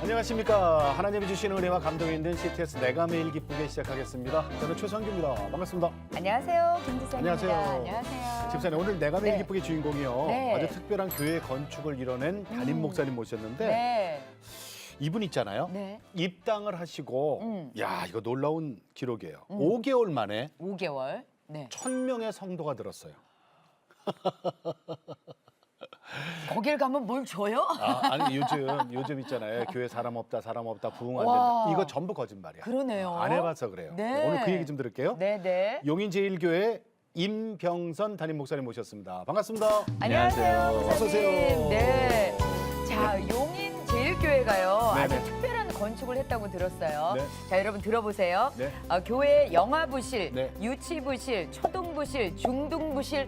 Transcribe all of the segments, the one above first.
안녕하십니까. 하나님이 주시는 은혜와 감동이 있는 CTS 내가 매일 기쁘게 시작하겠습니다. 저는 최성규입니다. 반갑습니다. 안녕하세요. 김지선입니다. 안녕하세요. 안녕하세요. 집사님, 오늘 내가 매일 네. 기쁘게 주인공이요. 네. 아주 특별한 교회 건축을 이뤄낸 담임 목사님 모셨는데 네. 이분 있잖아요. 네. 입당을 하시고 야, 이거 놀라운 기록이에요. 5개월 만에 5개월. 네. 1000명의 성도가 들었어요. 거길 가면 뭘 줘요? 아니 요즘 있잖아요. 교회 사람 없다 부흥 안 와. 된다. 이거 전부 거짓말이야. 그러네요. 안 해봐서 그래요. 네. 오늘 그 얘기 좀 들을게요. 네. 용인제일교회 임병선 담임 목사님 모셨습니다. 반갑습니다. 안녕하세요. 목사님. 어서 오세요. 네. 자, 용인 제일교회가요. 아주 네네. 특별한 건축을 했다고 들었어요. 네. 자, 여러분 들어보세요. 네. 교회 영아부실, 네. 유치부실, 초등부실, 중등부실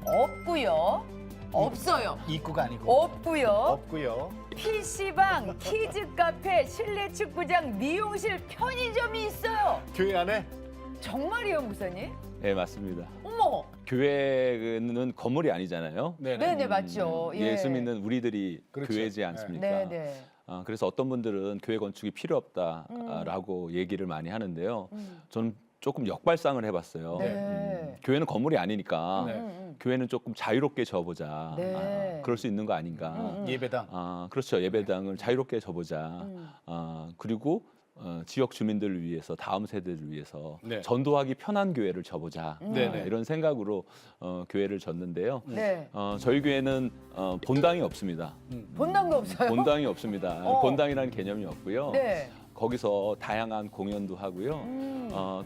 없고요. 없어요. 입구가 아니고. 없고요. 없고요. PC방, 키즈카페, 실내 축구장, 미용실, 편의점이 있어요. 교회 안에 정말이에요, 목사님? 네, 맞습니다. 어머. 교회는 건물이 아니잖아요. 네네, 맞죠. 예. 예수 믿는 우리들이 그렇죠. 교회지 않습니까? 네네. 그래서 어떤 분들은 교회 건축이 필요 없다라고 얘기를 많이 하는데요. 저는 조금 역발상을 해봤어요. 네. 교회는 건물이 아니니까 네. 교회는 조금 자유롭게 져보자. 네. 그럴 수 있는 거 아닌가. 예배당. 그렇죠. 예배당을 자유롭게 져보자. 그리고 지역 주민들을 위해서, 다음 세대를 위해서 네. 전도하기 편한 교회를 져보자. 네네. 이런 생각으로 교회를 졌는데요. 네. 저희 교회는 본당이 없습니다. 본당도 없어요? 본당이 없습니다. 어. 본당이라는 개념이 없고요. 네. 거기서 다양한 공연도 하고요.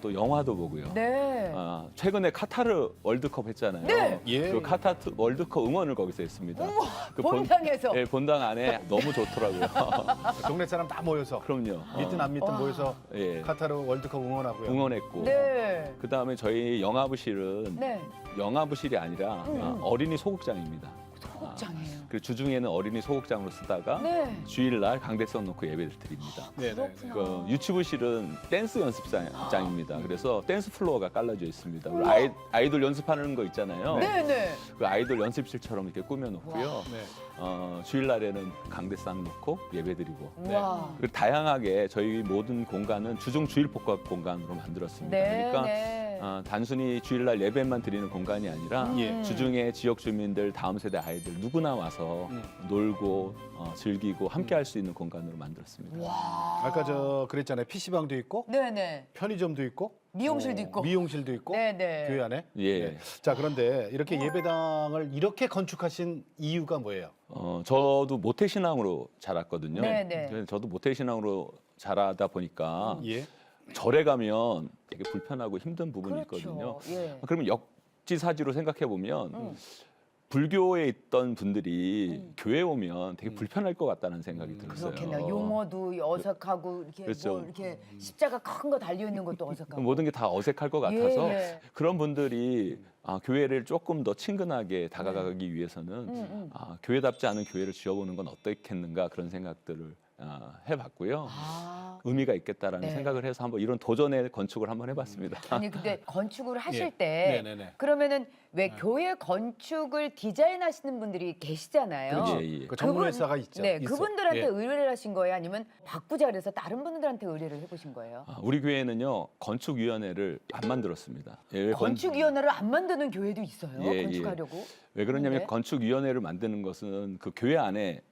또 영화도 보고요. 네. 최근에 카타르 월드컵 했잖아요. 네. 예. 그 카타르 월드컵 응원을 거기서 했습니다. 그 본당에서. 네, 본당 안에 너무 좋더라고요. 동네 사람 다 모여서 그럼요. 믿든 안 믿든 모여서 예, 카타르 월드컵 응원하고요. 응원했고. 네. 그 다음에 저희 영아부실은 네. 영아부실이 아니라 어린이 소극장입니다. 소극장이에요. 그 주중에는 어린이 소극장으로 쓰다가 네. 주일날 강대성 놓고 예배를 드립니다. 네네. 그 유치부실은 댄스 연습장입니다. 그래서 댄스 플로어가 깔라져 있습니다. 우리 아이돌 연습하는 거 있잖아요. 네네. 그 아이돌 연습실처럼 이렇게 꾸며놓고요. 네. 주일날에는 강대상 놓고 예배드리고. 와. 그리고 다양하게 저희 모든 공간은 주중 주일 복합 공간으로 만들었습니다. 네. 그러니까 네. 단순히 주일날 예배만 드리는 공간이 아니라 예. 주중에 지역 주민들, 다음 세대 아이들 누구나 와서 놀고 즐기고 함께 할 수 있는 공간으로 만들었습니다. 와. 아까 저 그랬잖아요. PC방도 있고 네네. 편의점도 있고 미용실도 있고. 미용실도 있고 네네. 교회 안에. 예. 네. 자, 그런데 이렇게 예배당을 이렇게 건축하신 이유가 뭐예요? 저도 모태신앙으로 자랐거든요. 네네. 그래서 저도 모태신앙으로 자라다 보니까 예. 절에 가면 되게 불편하고 힘든 부분이 그렇죠. 있거든요. 예. 그러면 역지사지로 생각해 보면 불교에 있던 분들이 교회 오면 되게 불편할 것 같다는 생각이 들었어요. 그렇겠네요. 용어도 어색하고 이렇게 그렇죠. 뭐 이렇게 십자가 큰 거 달려 있는 것도 어색하고. 모든 게 다 어색할 것 같아서 예. 그런 분들이 교회를 조금 더 친근하게 다가가기 위해서는 교회답지 않은 교회를 지어보는 건 어떻겠는가 그런 생각들을 해봤고요. 아. 의미가 있겠다라는 네. 생각을 해서 한번 이런 도전의 건축을 한번 해봤습니다. 아니 근데 건축을 하실 예. 때 네네네. 그러면은 왜 교회 건축을 디자인하시는 분들이 계시잖아요. 그렇지. 예, 예. 그 전문 회사가 있죠. 네, 있어. 그분들한테 예. 의뢰를 하신 거예요? 아니면 바꾸자 그래서 다른 분들한테 의뢰를 해보신 거예요? 우리 교회는요 건축위원회를 안 만들었습니다. 예, 건축위원회를 안 만드는 교회도 있어요. 예, 예. 건축하려고. 왜 그러냐면 네. 건축위원회를 만드는 것은 그 교회 안에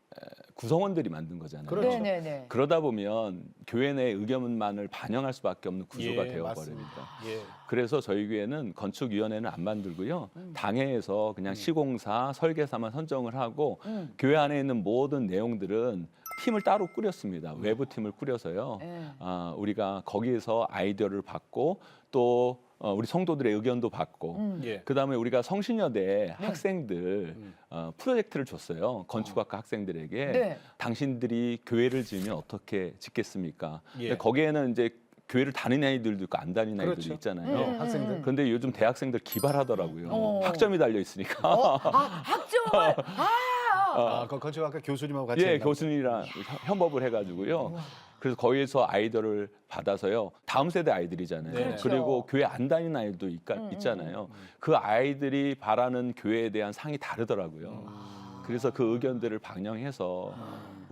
구성원들이 만든 거잖아요. 그렇죠. 네네네. 그러다 보면 교회 내 의견만을 반영할 수밖에 없는 구조가 예, 되어버립니다. 예. 그래서 저희 교회는 건축위원회는 안 만들고요. 당회에서 그냥 시공사, 설계사만 선정을 하고 교회 안에 있는 모든 내용들은 팀을 따로 꾸렸습니다. 외부 팀을 꾸려서요. 네. 우리가 거기에서 아이디어를 받고 또 우리 성도들의 의견도 받고 예. 그다음에 우리가 성신여대 학생들 프로젝트를 줬어요. 건축학과 학생들에게 네. 당신들이 교회를 지으면 어떻게 짓겠습니까? 예. 근데 거기에는 이제 교회를 다니는 아이들도 있고 안 다니는 아이들이 그렇죠. 있잖아요. 예, 학생들. 그런데 요즘 대학생들 기발하더라고요. 학점이 달려 있으니까. 학점을 그 건축학과 교수님하고 같이 예, 했나 교수님이랑 협업을 해가지고요. 그래서 거기에서 아이디어를 받아서요. 다음 세대 아이들이잖아요. 그렇죠. 그리고 교회 안 다니는 아이도 있잖아요. 그 아이들이 바라는 교회에 대한 상이 다르더라고요. 그래서 그 의견들을 반영해서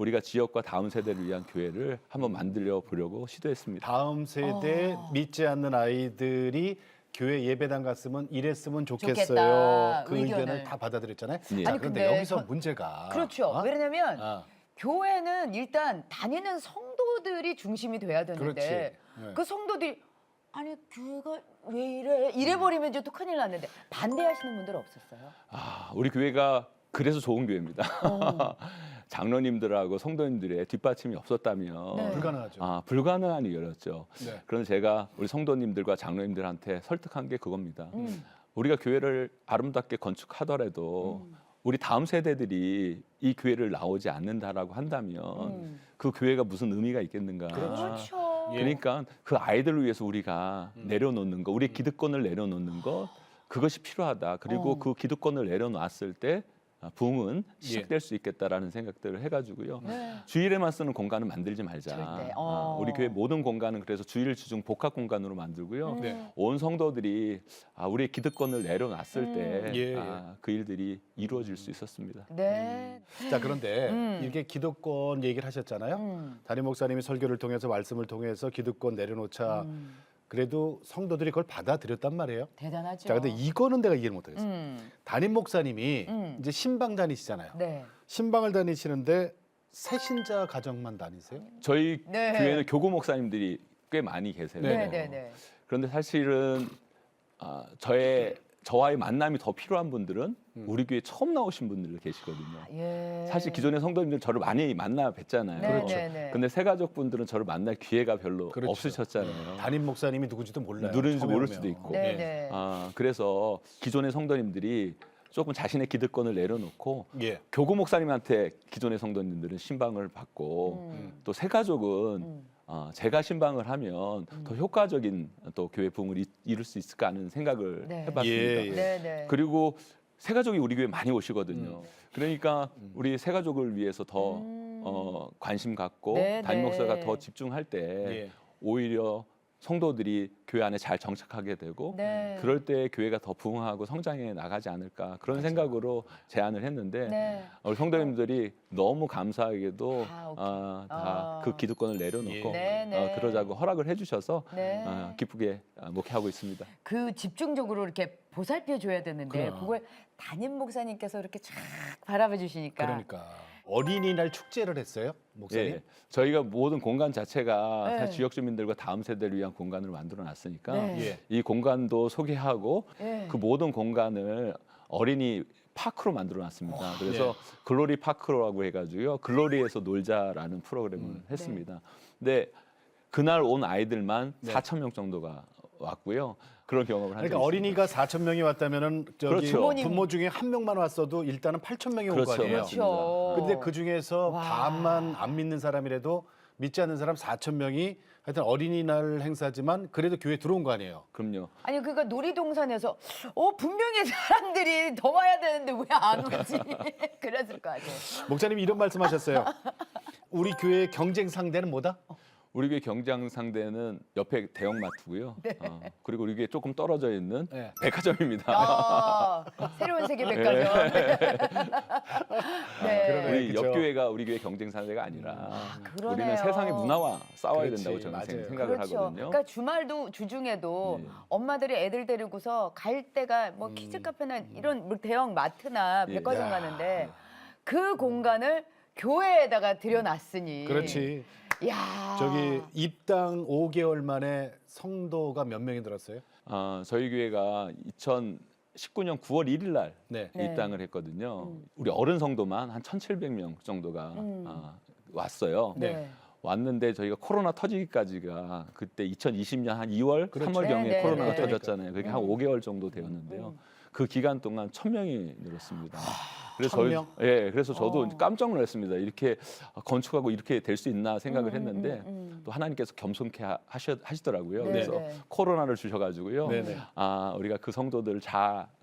우리가 지역과 다음 세대를 위한 교회를 한번 만들어 보려고 시도했습니다. 다음 세대 믿지 않는 아이들이 교회 예배당 갔으면 이랬으면 좋겠어요. 좋겠다, 그 의견을. 의견을 다 받아들였잖아요. 예. 자, 아니, 그런데 근데 여기서 문제가 그렇죠. 어? 왜냐면 아, 교회는 일단 다니는 성도들이 중심이 돼야 그렇지. 되는데 네. 그 성도들이 아니 교회가 왜 이래버리면 이제 또 큰일 났는데 반대하시는 분들 없었어요? 우리 교회가 그래서 좋은 교회입니다. 장로님들하고 성도님들의 뒷받침이 없었다면 네. 불가능하죠. 불가능한 일이었죠. 네. 그런데 제가 우리 성도님들과 장로님들한테 설득한 게 그겁니다. 우리가 교회를 아름답게 건축하더라도 우리 다음 세대들이 이 교회를 나오지 않는다라고 한다면 그 교회가 무슨 의미가 있겠는가. 그렇죠. 예. 그러니까 그 아이들을 위해서 우리가 내려놓는 거, 우리 기득권을 내려놓는 것, 그것이 필요하다. 그리고 그 기득권을 내려놨을 때 부흥은 시작될 수 있겠다라는 생각들을 해가지고요. 네. 주일에만 쓰는 공간은 만들지 말자. 절대. 우리 교회 모든 공간은 그래서 주일 주중 복합 공간으로 만들고요. 네. 온 성도들이 우리의 기득권을 내려놨을 때 예, 그 일들이 이루어질 수 있었습니다. 네. 자, 그런데 이렇게 기득권 얘기를 하셨잖아요. 담임 목사님이 설교를 통해서 말씀을 통해서 기득권 내려놓자. 그래도 성도들이 그걸 받아들였단 말이에요. 대단하죠. 자, 근데 이거는 내가 이해를 못하겠어요. 음. 담임 목사님이 이제 신방 다니시잖아요. 네. 신방을 다니시는데 새신자 가정만 다니세요? 저희 네. 교회는 교구 목사님들이 꽤 많이 계세요. 네. 네. 그런데 사실은 저와의 만남이 더 필요한 분들은 우리 교회 처음 나오신 분들 계시거든요. 예. 사실 기존의 성도님들 저를 많이 만나 뵀잖아요. 네, 그렇죠. 네, 네. 근데 새가족 분들은 저를 만날 기회가 별로 그렇죠. 없으셨잖아요. 담임 목사님이 누군지도 몰라요. 누군지 처음에 모를 오면. 수도 있고. 네, 네. 그래서 기존의 성도님들이 조금 자신의 기득권을 내려놓고 예. 교구 목사님한테 기존의 성도님들은 신방을 받고 또 새가족은 제가 신방을 하면 더 효과적인 또 교회 부흥을 이룰 수 있을까 하는 생각을 네. 해봤습니다. 예. 네, 네. 그리고 새가족이 우리 교회 많이 오시거든요. 그러니까 우리 새가족을 위해서 더 관심 갖고 네, 담임 네. 목사가 더 집중할 때 예. 오히려 성도들이 교회 안에 잘 정착하게 되고 네. 그럴 때 교회가 더 부흥하고 성장해 나가지 않을까 그런 생각으로 제안을 했는데 네. 우리 성도님들이 너무 감사하게도 다 오케이. 다 그 기득권을 내려놓고 예. 네, 네. 그러자고 허락을 해주셔서 네. 기쁘게 목회하고 있습니다. 그 집중적으로 이렇게 보살펴 줘야 되는데 그럼. 그걸 담임 목사님께서 이렇게 쫙 바라봐 주시니까 그러니까 어린이날 축제를 했어요, 목사님. 예, 저희가 모든 공간 자체가 네. 사실 지역 주민들과 다음 세대를 위한 공간을 만들어 놨으니까 네. 예. 이 공간도 소개하고 예. 그 모든 공간을 어린이 파크로 만들어 놨습니다. 그래서 글로리 파크라고 해가지고요. 글로리에서 놀자라는 프로그램을 했습니다. 근데 그날 온 아이들만 4천 명 정도가 왔고요. 그런 경험을 한 적이 그러니까 어린이가 4천 명이 왔다면은 저기 그렇죠. 부모 중에 한 명만 왔어도 일단은 8천 명이 온 거 그렇죠. 아니에요. 그렇죠. 근데 그 중에서 와. 반만 안 믿는 사람이라도 믿지 않는 사람 4천 명이 하여튼 어린이날 행사지만 그래도 교회 들어온 거 아니에요. 그럼요. 아니 그러니까 놀이동산에서 분명히 사람들이 더 와야 되는데 왜 안 오지? 그랬을 거 아니에요. 목사님이 이런 말씀하셨어요. 우리 교회의 경쟁 상대는 뭐다? 우리 교회 경쟁 상대는 옆에 대형마트고요. 네. 그리고 우리 교회 조금 떨어져 있는 네. 아, 새로운 세계 백화점. 네. 그러네. 우리 그죠. 옆 교회가 우리 교회 경쟁 상대가 아니라 그러네요. 우리는 세상의 문화와 싸워야 그렇지, 된다고 저는 맞아요. 생각을 그렇죠. 하거든요. 그러니까 주말도 주중에도 네. 엄마들이 애들 데리고서 갈 때가 뭐 키즈 카페나 이런 뭐 대형 마트나 예. 백화점 야. 가는데 그 공간을 교회에다가 들여놨으니. 그렇지. 야. 저기 입당 5개월 만에 성도가 몇 명이 들었어요? 저희 교회가 2019년 9월 1일 날 네. 네. 입당을 했거든요. 우리 어른 성도만 한 1,700명 정도가 왔어요. 네. 왔는데 저희가 코로나 터지기까지가 그때 2020년 한 2월, 그렇죠. 3월경에 네, 코로나가 네. 터졌잖아요. 그게 한 5개월 정도 되었는데요. 그 기간 동안 1,000명이 늘었습니다. 그래서 1,000명? 그래서 저도 깜짝 놀랐습니다. 이렇게 건축하고 이렇게 될 수 있나 생각을 했는데 또 하나님께서 겸손케 하시더라고요. 네, 그래서 네. 코로나를 주셔가지고요. 네, 네. 우리가 그 성도들을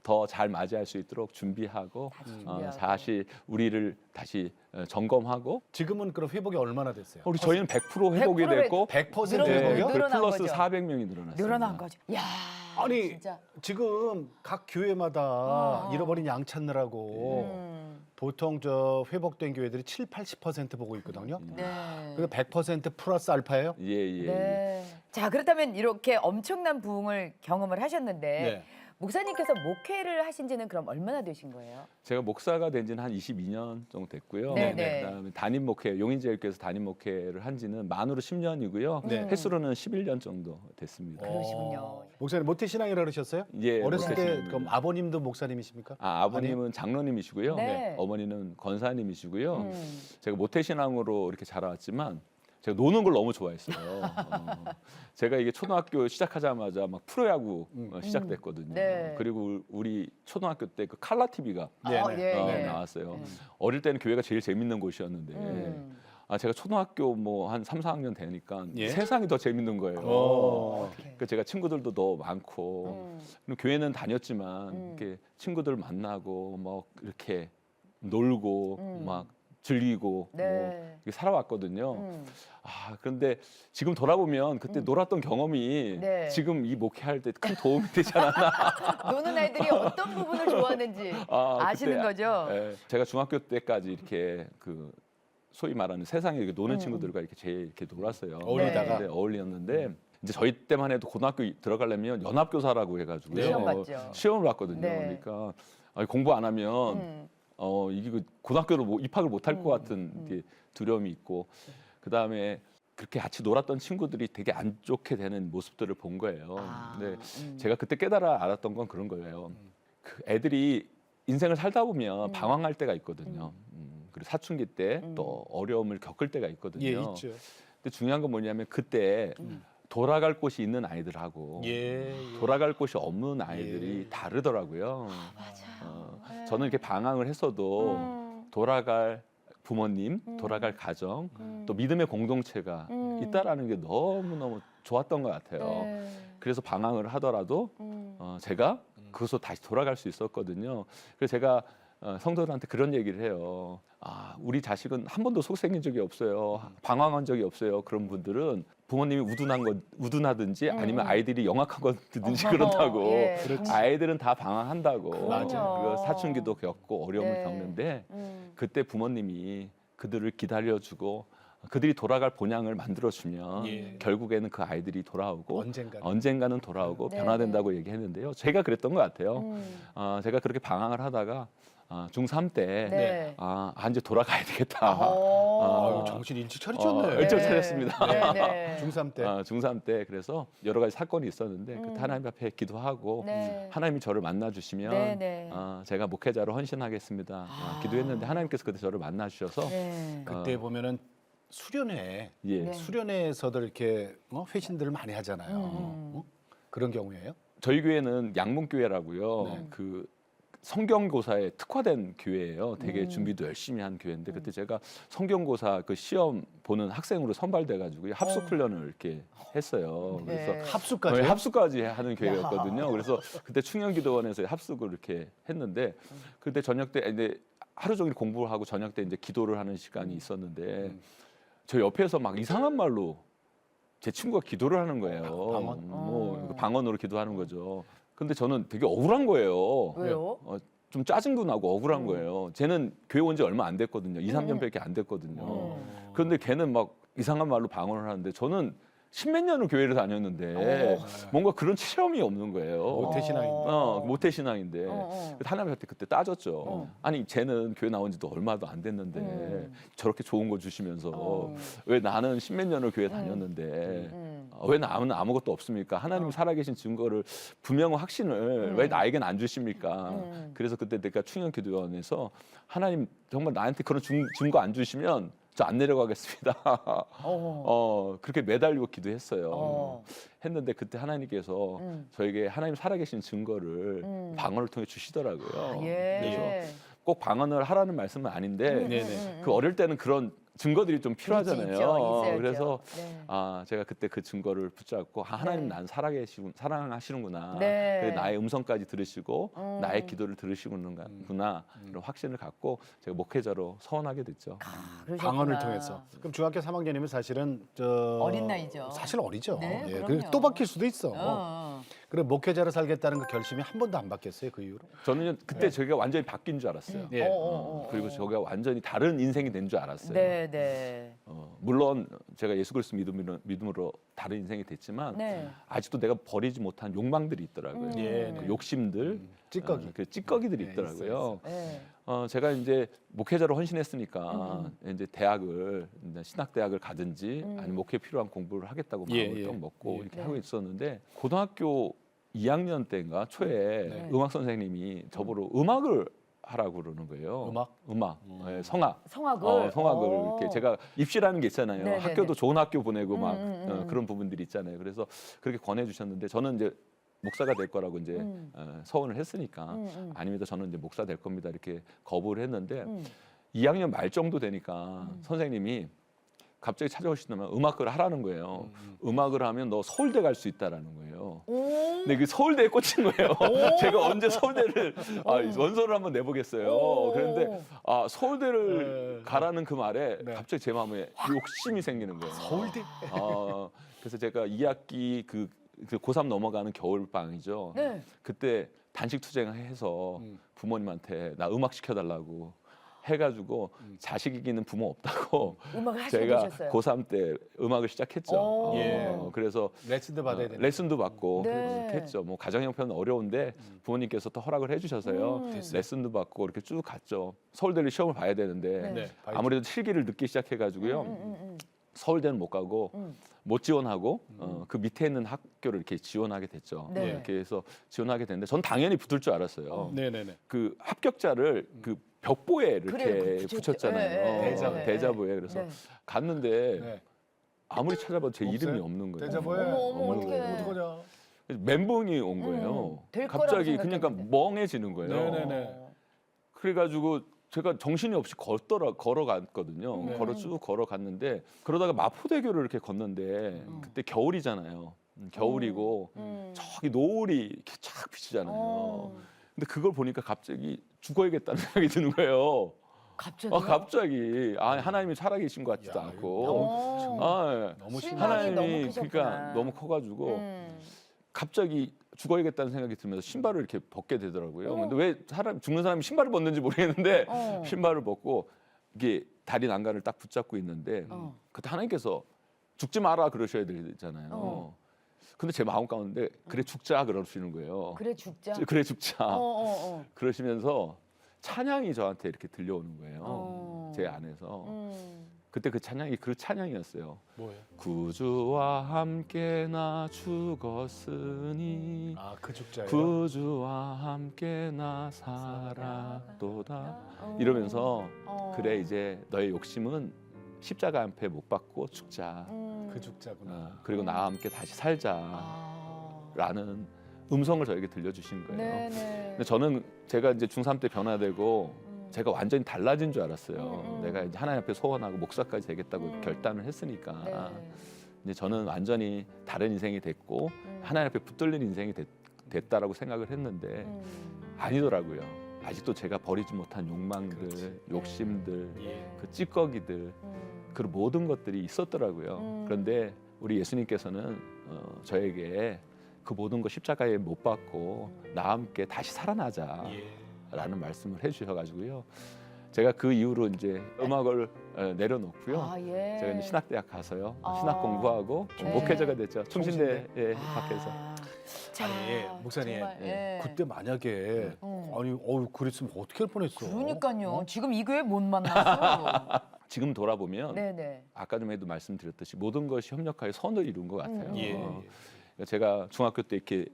더 잘 맞이할 수 있도록 준비하고 준비하고. 다시 우리를 다시 점검하고 지금은 그럼 회복이 얼마나 됐어요? 우리 저희는 100% 회복이 100% 됐고 100% 늘어난 회복이요? 늘어난 100 플러스 거죠. 400명이 늘어났습니다. 늘어난 거죠. 야. 아니 진짜. 지금 각 교회마다 잃어버린 양 찾느라고 보통 저 회복된 교회들이 7-80% 보고 있거든요. 네. 그게 100% 플러스 알파예요? 예, 예. 예. 네. 자, 그렇다면 이렇게 엄청난 부흥을 경험을 하셨는데 네. 목사님께서 목회를 하신 지는 그럼 얼마나 되신 거예요? 제가 목사가 된 지는 한 22년 정도 됐고요. 네, 네. 그다음에 담임 목회, 용인제일교회에서 담임 목회를 한 지는 만으로 10년이고요. 네. 횟수로는 11년 정도 됐습니다. 그러시군요. 목사님 모태신앙이라 그러셨어요? 예, 어렸을 때 모태신앙입니다. 그럼 아버님도 목사님이십니까? 아버님은 장로님이시고요. 네. 어머니는 권사님이시고요. 음. 제가 모태신앙으로 이렇게 자라왔지만 제가 노는 걸 너무 좋아했어요. 제가 이게 초등학교 시작하자마자 막 프로야구 시작됐거든요. 네. 그리고 우리 초등학교 때 그 칼라 TV가 네, 아, 네. 예, 예. 나왔어요. 어릴 때는 교회가 제일 재밌는 곳이었는데 음. 제가 초등학교 뭐 한 3, 4학년 되니까 예? 세상이 더 재밌는 거예요. 어떡해. 그러니까 제가 친구들도 더 많고 그리고 교회는 다녔지만 이렇게 친구들 만나고 뭐 이렇게 놀고 막 즐기고 네. 뭐 이렇게 살아왔거든요. 음. 그런데 지금 돌아보면 그때 놀았던 경험이 네. 지금 이 목회할 때 큰 도움이 되지 않았나. 노는 아이들이 어떤 부분을 좋아하는지 아시는 그때, 거죠? 예, 제가 중학교 때까지 이렇게 그 소위 말하는 세상에 이렇게 노는 친구들과 이렇게 제일 이렇게 놀았어요. 어울리다가? 네, 어울렸는데 이제 저희 때만 해도 고등학교 들어가려면 연합교사라고 해가지고 네. 시험 봤죠. 시험을 봤거든요. 네. 그러니까 공부 안 하면 이게 그 고등학교로 입학을 못 할 것 같은 이게 두려움이 있고 그다음에 그렇게 같이 놀았던 친구들이 되게 안 좋게 되는 모습들을 본 거예요. 근데 제가 그때 깨달아 알았던 건 그런 거예요. 그 애들이 인생을 살다 보면 방황할 때가 있거든요. 그리고 사춘기 때 또 어려움을 겪을 때가 있거든요. 예, 있죠. 근데 중요한 건 뭐냐면 그때 돌아갈 곳이 있는 아이들하고 예. 돌아갈 곳이 없는 아이들이 예. 다르더라고요. 맞아요. 저는 이렇게 방황을 했어도 돌아갈 부모님, 돌아갈 가정, 또 믿음의 공동체가 있다라는 게 너무너무 좋았던 것 같아요. 네. 그래서 방황을 하더라도 제가 그것으로 다시 돌아갈 수 있었거든요. 그래서 제가 성도들한테 그런 얘기를 해요. 우리 자식은 한 번도 속생긴 적이 없어요. 방황한 적이 없어요. 그런 분들은 부모님이 우둔하든지 아니면 아이들이 영악한 거든지 그런다고. 예. 그렇지. 아이들은 다 방황한다고. 맞아요. 그리고 사춘기도 겪고 어려움을 네. 겪는데 그때 부모님이 그들을 기다려주고 그들이 돌아갈 본향을 만들어주면 예. 결국에는 그 아이들이 돌아오고 언젠가는 돌아오고 네, 변화된다고 얘기했는데요. 제가 그랬던 것 같아요. 제가 그렇게 방황을 하다가 중3 때 네. 이제 돌아가야 되겠다. 아유, 정신 일찍 차리셨네. 일찍 차렸습니다. 네, 네. 중3 때. 중3 때 그래서 여러 가지 사건이 있었는데 그때 하나님 앞에 기도하고 네. 하나님이 저를 만나 주시면 네, 네. 제가 목회자로 헌신하겠습니다. 기도했는데 하나님께서 그때 저를 만나 주셔서 네. 그때 보면은 수련회, 예. 네. 수련회에서도 이렇게 회신들을 많이 하잖아요. 그런 경우에요? 저희 교회는 양문교회라고요. 네. 그 성경고사에 특화된 교회예요. 되게 준비도 열심히 한 교회인데 그때 제가 성경고사 그 시험 보는 학생으로 선발돼가지고 합숙 훈련을 이렇게 했어요. 네. 그래서 합숙까지. 합숙까지 하는 교회였거든요. 그래서 그때 충영기도원에서 합숙을 이렇게 했는데 그때 저녁 때 이제 하루 종일 공부를 하고 저녁 때 이제 기도를 하는 시간이 있었는데 저 옆에서 막 이상한 말로 제 친구가 기도를 하는 거예요. 방언? 방언으로 기도하는 거죠. 근데 저는 되게 억울한 거예요. 왜요? 좀 짜증도 나고 억울한 거예요. 쟤는 교회 온 지 얼마 안 됐거든요. 2, 3년밖에 안 됐거든요. 그런데 걔는 막 이상한 말로 방언을 하는데 저는 십몇 년을 교회를 다녔는데 뭔가 그런 체험이 없는 거예요. 모태신앙인데. 모태신앙인데 하나님한테 그때 따졌죠. 아니 쟤는 교회 나온 지도 얼마도 안 됐는데 저렇게 좋은 거 주시면서 왜 나는 십몇 년을 교회 다녔는데 왜 나는 아무것도 없습니까? 하나님이 살아계신 증거를 분명한 확신을 왜 나에겐 안 주십니까? 그래서 그때 내가 충영기도원에서 하나님 정말 나한테 그런 증거 안 주시면 저 안 내려가겠습니다. 그렇게 매달리고 기도했어요. 했는데 그때 하나님께서 저에게 하나님 살아계신 증거를 방언을 통해 주시더라고요. 예. 그래서 꼭 방언을 하라는 말씀은 아닌데 네네. 그 어릴 때는 그런 증거들이 좀 필요하잖아요. 있어야죠. 그래서 네. 제가 그때 그 증거를 붙잡고 하나님 난 사랑하시는구나. 네. 그래, 나의 음성까지 들으시고 나의 기도를 들으시는구나. 이런 확신을 갖고 제가 목회자로 서원하게 됐죠. 그러셨구나. 방언을 통해서. 그럼 중학교 3학년이면 사실은 저 어린 나이죠. 사실 어리죠. 네, 예, 그럼요. 그리고 또 바뀔 수도 있어. 어. 그럼 목회자로 살겠다는 그 결심이 한 번도 안 바뀌었어요 그 이후로? 저는 그때 제가 완전히 바뀐 줄 알았어요. 예. 그리고 제가 완전히 다른 인생이 된 줄 알았어요. 네, 네. 물론 제가 예수 그리스도 믿음으로 다른 인생이 됐지만 네. 아직도 내가 버리지 못한 욕망들이 있더라고요. 예, 그 네. 욕심들, 찌꺼기. 그 찌꺼기들이 네, 있더라고요. 네. 제가 이제 목회자로 헌신했으니까 이제 대학을 이제 신학대학을 가든지 아니면 목회 필요한 공부를 하겠다고 예, 마음을 예. 딱 먹고 예. 이렇게 네. 하고 있었는데 고등학교 2학년 때인가 초에 네. 음악 선생님이 저보러 음악을 하라고 그러는 거예요. 음악? 네, 성악. 성악을. 성악을 오. 이렇게 제가 입시라는 게 있잖아요. 네네네. 학교도 좋은 학교 보내고 막 음. 그런 부분들이 있잖아요. 그래서 그렇게 권해 주셨는데 저는 이제 목사가 될 거라고 이제 서원을 했으니까 아닙니다. 저는 이제 목사 될 겁니다. 이렇게 거부를 했는데 2학년 말 정도 되니까 선생님이 갑자기 찾아오시더만 음악을 하라는 거예요. 음악을 하면 너 서울대 갈 수 있다라는 거예요. 오. 근데 그 서울대에 꽂힌 거예요. 제가 언제 서울대를 원서를 한번 내보겠어요. 오. 그런데 서울대를 가라는 그 말에 네. 갑자기 제 마음에 욕심이 생기는 거예요. 서울대? 그래서 제가 2학기 그 고3 넘어가는 겨울방이죠. 네. 그때 단식 투쟁해서 부모님한테 나 음악 시켜달라고 해가지고 자식 이기는 부모 없다고 음악을 하시게 제가 되셨어요. 고3 때 음악을 시작했죠. 오. 예. 그래서 레슨도 받아야 되는. 레슨도 받고 네. 그렇게 했죠. 뭐 가정 형편은 어려운데 부모님께서 또 허락을 해주셔서요. 됐어요. 레슨도 받고 이렇게 쭉 갔죠. 서울대를 시험을 봐야 되는데 네. 아무래도 실기를 늦게 시작해가지고요. 서울대는 못 가고 못 지원하고 그 밑에 있는 학교를 이렇게 지원하게 됐죠. 네. 이렇게 해서 지원하게 됐는데 전 당연히 붙을 줄 알았어요. 네네네. 그 합격자를 그 벽보에 이렇게 그래요, 그 붙였잖아요. 네, 네. 대자보에. 그래서 네. 갔는데 네. 아무리 찾아봐도 제 없어요? 이름이 없는 거예요. 대자보에 어머, 없는 어떡해. 거예요. 어떡하냐? 멘붕이 온 거예요. 될 거라고 갑자기 그러니까 생각했는데. 멍해지는 거예요. 네네네. 그래가지고 제가 정신이 없이 걸어갔거든요. 네. 쭉 걸어갔는데 그러다가 마포대교를 이렇게 걷는데 그때 겨울이잖아요. 겨울이고 저기 노을이 이렇게 쫙 비치잖아요. 어. 근데 그걸 보니까 갑자기 죽어야겠다는 생각이 드는 거예요. 갑자기. 갑자기 하나님이 살아계신 것 같지도 야, 않고 어. 너무 실망이 하나님이 너무 크셨구나. 그러니까 너무 커가지고 갑자기 죽어야겠다는 생각이 들면서 신발을 이렇게 벗게 되더라고요. 근데 왜 죽는 사람이 신발을 벗는지 모르겠는데 신발을 벗고 이게 다리 난간을 딱 붙잡고 있는데 그때 하나님께서 죽지 마라 그러셔야 되잖아요. 근데 제 마음 가운데 그래 죽자 그러시는 거예요. 그래 죽자. 그래 죽자. 어. 그러시면서 찬양이 저한테 이렇게 들려오는 거예요. 제 안에서. 그때 그 찬양이 그 찬양이었어요. 뭐예요? 구주와 함께 나 죽었으니 그 죽자예요. 구주와 함께 나 살았도다 이러면서 그래 이제 너의 욕심은 십자가 앞에 못 박고 죽자. 그 죽자구나. 그리고 나와 함께 다시 살자라는 음성을 저에게 들려주신 거예요. 네네. 근데 저는 제가 이제 중3 때 변화되고 제가 완전히 달라진 줄 알았어요. 내가 이제 하나님 앞에 소원하고 목사까지 되겠다고 결단을 했으니까. 네. 근데 저는 완전히 다른 인생이 됐고 하나님 앞에 붙들린 인생이 됐다라고 생각을 했는데 아니더라고요. 아직도 제가 버리지 못한 욕망들, 그렇지. 욕심들, 예. 그 찌꺼기들, 그 모든 것들이 있었더라고요. 그런데 우리 예수님께서는 저에게 그 모든 거 십자가에 못 박고 나와 함께 다시 살아나자라는 예. 말씀을 해주셔가지고요. 제가 그 이후로 이제 음악을 내려놓고요. 예. 제가 이제 신학대학 가서요. 아. 신학 공부하고 네. 목회자가 됐죠. 충신대에 밖에서. 자, 아니 목사님 정말, 예. 그때 만약에 그랬으면 어떻게 할 뻔했어? 그러니까요. 지금 이 교회 못 만났어. 지금 돌아보면 네네. 아까 전에도 말씀드렸듯이 모든 것이 협력하여 선을 이룬 것 같아요. 예. 그러니까 제가 중학교 때 이렇게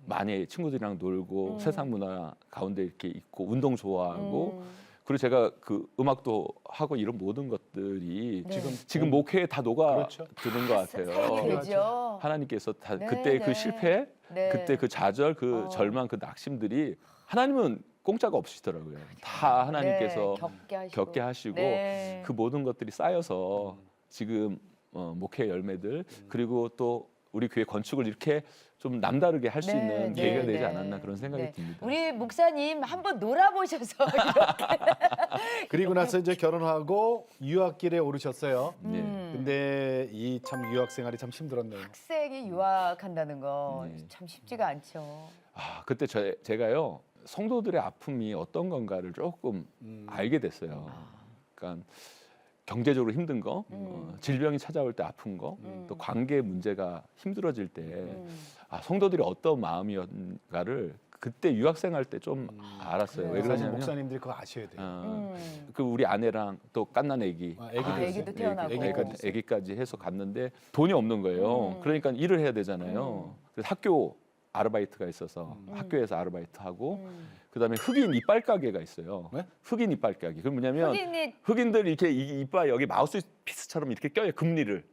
많이 친구들이랑 놀고 세상 문화 가운데 이렇게 있고 운동 좋아하고 그리고 제가 그 음악도 하고 이런 모든 것들이 네. 지금 목회에 다 녹아 그렇죠. 드는 것 같아요. 되죠. 하나님께서 다 네, 그때 네. 그 실패, 네. 그때 그 좌절, 그 절망, 그 낙심들이 하나님은 공짜가 없으시더라고요. 다 하나님께서 네, 겪게 하시고 네. 그 모든 것들이 쌓여서 지금 목회 열매들 그리고 또 우리 교회 건축을 이렇게 좀 남다르게 할 수 네, 있는 네, 계기가 네. 되지 않았나 그런 생각이 네. 듭니다. 우리 목사님 한번 놀아보셔서 이렇게. 그리고 나서 이제 결혼하고 유학길에 오르셨어요. 네. 근데 이 참 유학 생활이 참 힘들었네요. 학생이 유학한다는 거 네. 참 쉽지가 않죠. 그때 제가요 성도들의 아픔이 어떤 건가를 조금 알게 됐어요. 그러니까 경제적으로 힘든 거, 질병이 찾아올 때 아픈 거, 또 관계 문제가 힘들어질 때 성도들이 어떤 마음이었는가를 그때 유학생활 때 좀 알았어요. 왜 사실 그러냐면 목사님들이 그거 아셔야 돼요. 그 우리 아내랑 또 갓난 애기, 애기도 태어나고. 애기까지 해서 갔는데 돈이 없는 거예요. 그러니까 일을 해야 되잖아요. 그래서 학교 아르바이트가 있어서 학교에서 아르바이트 하고 그다음에 흑인 이빨 가게가 있어요. 네? 흑인 이빨 가게. 그럼 뭐냐면 흑인이 흑인들 이렇게 이빨 여기 마우스 피스처럼 이렇게 껴요. 금리를.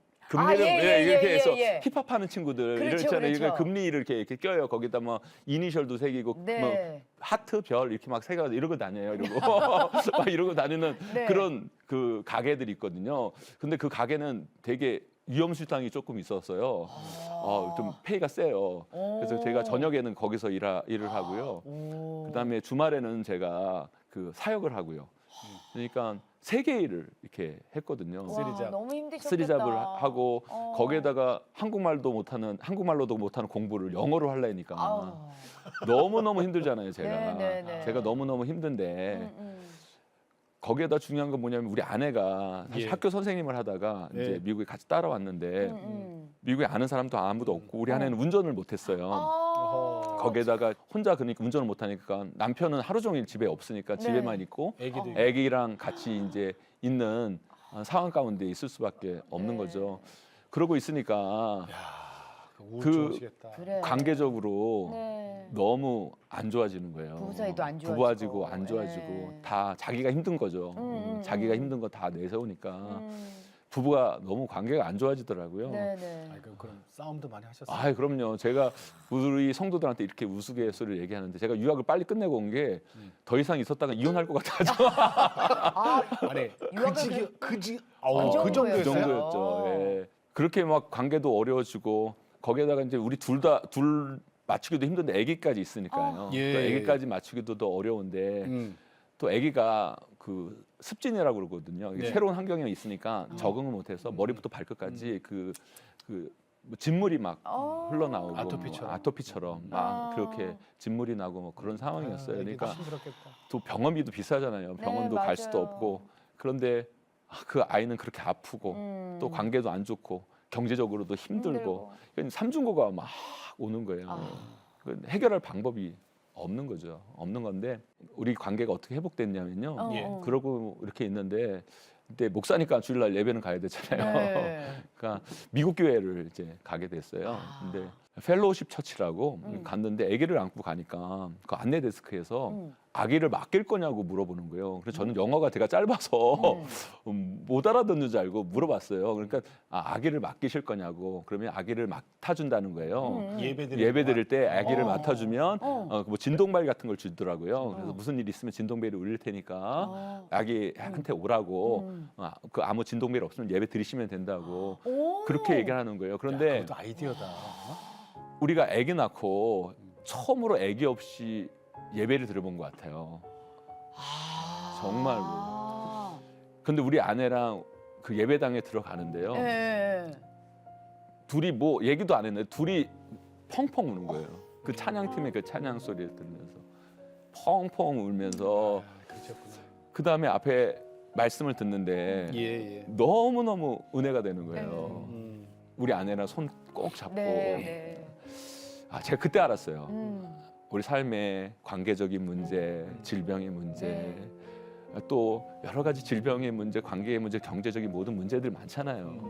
예, 이렇게 예, 해서 예. 힙합하는 친구들 그렇죠, 이렇잖아요. 그렇죠. 이거 금리를 이렇게 껴요. 거기다 뭐 이니셜도 새기고 네. 뭐 하트 별 이렇게 막 새겨서 이러고 다녀요. 이러고 막 이러고 다니는 네. 그런 그 가게들이 있거든요. 근데 그 가게는 되게 위험수당이 조금 있었어요. 좀 페이가 세요. 그래서 제가 저녁에는 거기서 일을 하고요. 그다음에 주말에는 제가 그 사역을 하고요. 그러니까 3개 일을 이렇게 했거든요. 쓰리잡. 너무 힘드셨겠다. 쓰리잡을 하고 거기에다가 한국말로도 못하는 공부를 영어로 하려니까 아우. 너무너무 힘들잖아요, 제가. 네. 제가 너무너무 힘든데 거기에다 중요한 건 뭐냐면 우리 아내가 사실 예. 학교 선생님을 하다가 예. 이제 미국에 같이 따라왔는데 미국에 아는 사람도 아무도 없고 우리 아내는 운전을 못 했어요. 어허. 거기에다가 혼자 그러니까 운전을 못 하니까 남편은 하루 종일 집에 없으니까 집에만 있고 애기도 있고. 애기랑 같이 이제 있는 상황 가운데 있을 수밖에 없는 거죠. 그러고 있으니까 우울해지겠다. 그래. 관계적으로 네. 너무 안 좋아지는 거예요. 부부 사이도 안 좋아지고. 부부지고 안 좋아지고 네. 다 자기가 힘든 거죠. 자기가 힘든 거 다 내세우니까 부부가 너무 관계가 안 좋아지더라고요. 네네. 그럼 싸움도 많이 하셨어요? 아, 그럼요. 제가 우리 성도들한테 이렇게 우스갯소리를 얘기하는데 제가 유학을 빨리 끝내고 온 게 더 이상 있었다가 이혼할 것 같아서 아니 유학을 그 정도였어요? 정도였어요? 그 정도였죠. 예. 그렇게 막 관계도 어려워지고 거기에다가 이제 우리 둘 맞추기도 힘든데 아기까지 있으니까요. 예. 또 아기까지 맞추기도 더 어려운데 또 아기가 그 습진이라고 그러거든요. 이게 네. 새로운 환경에 있으니까 적응을 못해서 머리부터 발끝까지 뭐 진물이 막 흘러나오고 아토피처럼 막 그렇게 진물이 나고 뭐 그런 상황이었어요. 그러니까 힘들었겠다. 또 병원비도 비싸잖아요. 병원도 갈 수도 맞아요. 없고 그런데 그 아이는 그렇게 아프고 또 관계도 안 좋고 경제적으로도 힘들고 그러니까 삼중고가 막 오는 거예요. 해결할 방법이 없는 거죠. 없는 건데 우리 관계가 어떻게 회복됐냐면요. 예. 그러고 이렇게 있는데 그때 목사니까 주일날 예배는 가야 되잖아요. 네. 그러니까 미국 교회를 이제 가게 됐어요. 근데 펠로우십 처치라고 갔는데 아기를 안고 가니까 그 안내 데스크에서 아기를 맡길 거냐고 물어보는 거예요. 그래서 저는 영어가 되게 짧아서 못 알아듣는 줄 알고 물어봤어요. 그러니까 아기를 맡기실 거냐고. 그러면 아기를 맡아준다는 거예요. 예배 드릴 때 아기를 맡아주면 뭐 진동벨 같은 걸 주더라고요. 그래서 무슨 일 있으면 진동벨이 울릴 테니까 아기한테 오라고. 그 아무 진동벨 없으면 예배 드리시면 된다고. 그렇게 얘기를 하는 거예요. 그런데 그것도 아이디어다. 우리가 아기 낳고 처음으로 아기 없이 예배를 들어본 것 같아요. 정말로. 근데 우리 아내랑 그 예배당에 들어가는데요. 네. 둘이 뭐 얘기도 안 했는데 둘이 펑펑 우는 거예요. 그 찬양팀의 그 찬양 소리를 들으면서 펑펑 울면서 그렇구나. 그 다음에 앞에 말씀을 듣는데 예. 너무너무 은혜가 되는 거예요. 우리 아내랑 손 꼭 잡고 네. 제가 그때 알았어요. 우리 삶의 관계적인 문제, 질병의 문제, 또 여러 가지 질병의 문제, 관계의 문제, 경제적인 모든 문제들 많잖아요.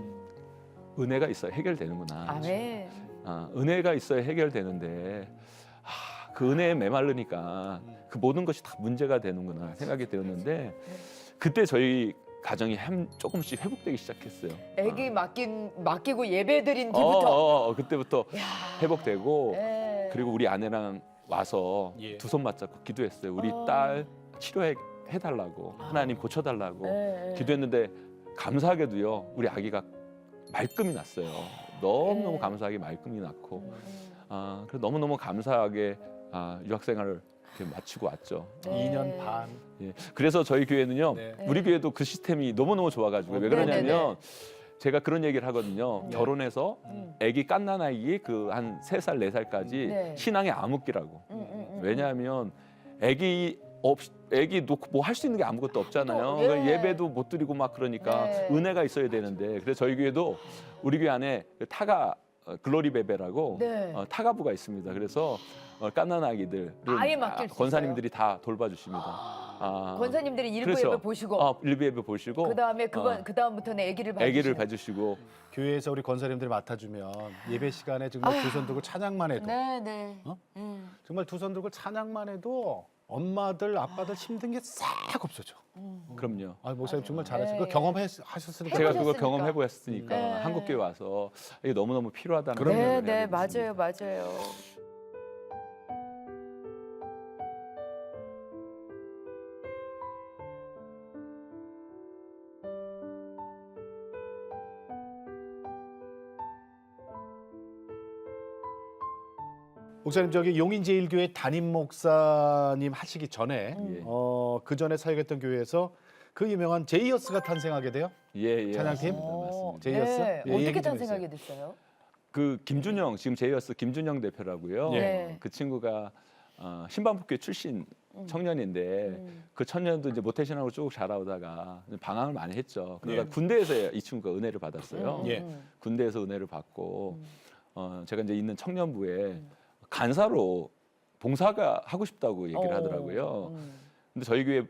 은혜가 있어야 해결되는구나. 아멘. 은혜가 있어야 해결되는데 그 은혜에 메마르니까 그 모든 것이 다 문제가 되는구나 생각이 들었는데 그때 저희 가정이 조금씩 회복되기 시작했어요. 아기 맡기고 예배드린 뒤부터. 그때부터 회복되고 네. 그리고 우리 아내랑 와서 예. 두 손 맞잡고 기도했어요. 우리 딸 치료해달라고 하나님 고쳐달라고 기도했는데 감사하게도요 우리 아기가 말끔히 났어요. 너무너무 감사하게 말끔히 났고 그래서 너무너무 감사하게 유학생활을 이렇게 마치고 왔죠. 2년 반. 예. 그래서 저희 교회는요 네. 우리 교회도 그 시스템이 너무너무 좋아가지고 왜 그러냐면 제가 그런 얘기를 하거든요. 결혼해서 아기 갓난 아기 그 한 3살 4살까지 네. 신앙의 암흑기라고. 왜냐하면 아기 놓고 뭐 할 수 있는 게 아무것도 없잖아요. 또, 예. 그러니까 예배도 못 드리고 막 그러니까 네. 은혜가 있어야 되는데 그래서 저희 교회도 우리 교회 안에 그 타가 글로리 베베라고 네. 타가부가 있습니다. 그래서 갓난 아기들을 아예 맡길 수 권사님들이 다 돌봐주십니다. 권사님들이 일부 그렇죠. 예배 보시고 일부 예배 보시고 그다음에 그 다음부터는 아기를 봐주시고. 아기를 봐주시고 교회에서 우리 권사님들이 맡아주면 예배 시간에 정말 두 손 들고 찬양만 해도 네네. 정말 두 손 들고 찬양만 해도 엄마들 아빠들 힘든 게 싹 없어져. 그럼요. 아 목사님 정말 잘하시고 네. 경험하셨으니까. 제가 그거 해보셨으니까. 경험해 보았으니까 네. 한국교회 와서 이게 너무너무 필요하다는 그럼요. 생각을 네, 하게 됐습니다. 맞아요. 목사님 저기 용인제일교회 담임 목사님 하시기 전에 예. 그 전에 사역했던 교회에서 그 유명한 제이어스가 탄생하게 돼요. 예, 찬양팀? 맞습니다. 제이어스? 네. 예, 어떻게 얘기 좀 탄생하게 됐어요? 그 김준영 지금 제이어스 김준영 대표라고요. 네. 그 친구가 신방북교 출신 청년인데 그 청년도 이제 모태신앙으로 쭉 자라오다가 방황을 많이 했죠. 그러다 예. 군대에서 이 친구가 은혜를 받았어요. 예. 군대에서 은혜를 받고 제가 이제 있는 청년부에 간사로 봉사가 하고 싶다고 얘기를 하더라고요. 근데 저희 교회